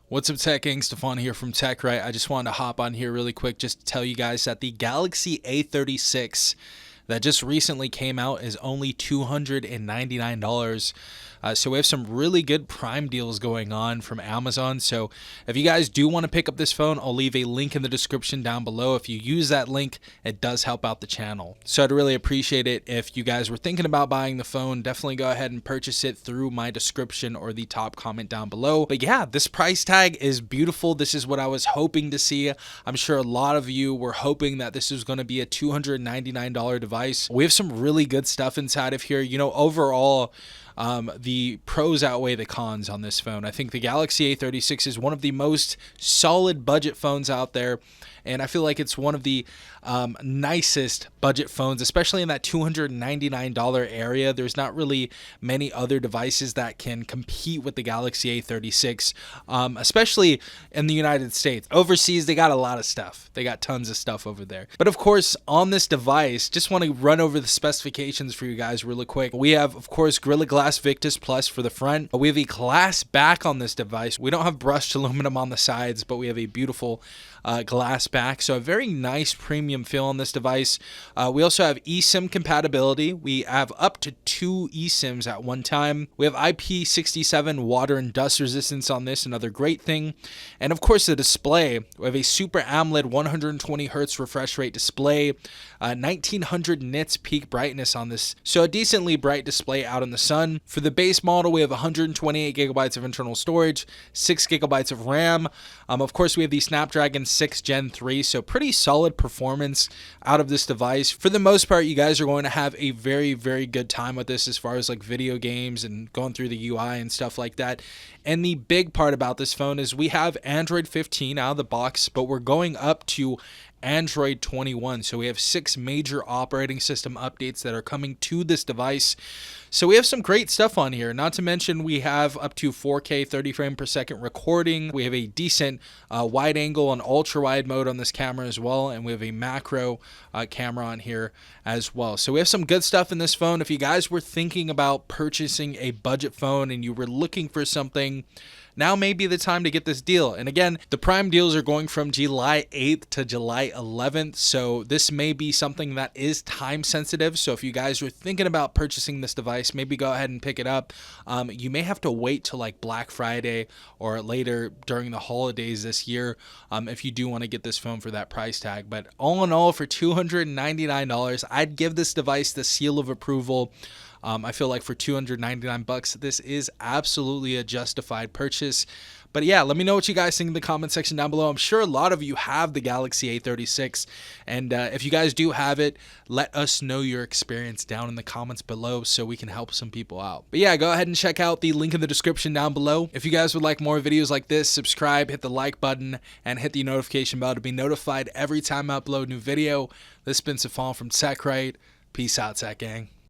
What's up, Tech Gang? Stefan here from TechRight. I just wanted to hop on here really quick just to tell you guys that the Galaxy A36 that just recently came out is only $299. So we have some really good Prime deals going on from Amazon. So if you guys do want to pick up this phone, I'll leave a link in the description down below. If you use that link, it does help out the channel. So I'd really appreciate it if you guys were thinking about buying the phone. Definitely go ahead and purchase it through my description or the top comment down below. But yeah, this price tag is beautiful. This is what I was hoping to see. I'm sure a lot of you were hoping that this was going to be a $299 device. We have some really good stuff inside of here. You know, overall, the pros outweigh the cons on this phone. I think the Galaxy A36 is one of the most solid budget phones out there, and I feel like it's one of the nicest budget phones, especially in that $299 area. There's not really many other devices that can compete with the Galaxy A36, especially in the United States. Overseas, they got a lot of stuff. They got tons of stuff over there. But of course, on this device, just want to run over the specifications for you guys really quick. We have, of course, Gorilla Glass Victus Plus for the front. We have a glass back on this device. We don't have brushed aluminum on the sides, but we have a beautiful glass back. So a very nice premium feel on this device. We also have eSIM compatibility. We have up to 2 eSIMs at one time. We have IP67 water and dust resistance on this, another great thing. And of course, the display. We have a Super AMOLED 120 Hz refresh rate display, 1900 nits peak brightness on this. So a decently bright display out in the sun. For the base model, we have 128 gigabytes of internal storage, 6 gigabytes of RAM. Of course, we have the Snapdragon 6 Gen 3, so pretty solid performance out of this device. For the most part, you guys are going to have a very, very good time with this as far as like video games and going through the UI and stuff like that. And the big part about this phone is we have Android 15 out of the box, but we're going up to Android 21. So we have 6 major operating system updates that are coming to this device. So we have some great stuff on here. Not to mention we have up to 4K 30 frame per second recording. We have a decent wide angle and ultra wide mode on this camera as well. And we have a macro camera on here as well. So we have some good stuff in this phone. If you guys were thinking about purchasing a budget phone and you were looking for something, now may be the time to get this deal. And again, the Prime deals are going from July 8th to July 11th. So this may be something that is time sensitive. So if you guys are thinking about purchasing this device, maybe go ahead and pick it up. You may have to wait till like Black Friday or later during the holidays this year if you do want to get this phone for that price tag. But all in all, for $299, I'd give this device the seal of approval. I feel like for $299, this is absolutely a justified purchase. But yeah, let me know what you guys think in the comment section down below. I'm sure a lot of you have the Galaxy A36. And if you guys do have it, let us know your experience down in the comments below so we can help some people out. But yeah, go ahead and check out the link in the description down below. If you guys would like more videos like this, subscribe, hit the like button, and hit the notification bell to be notified every time I upload a new video. This has been Stefan from TechRight. Peace out, Tech Gang.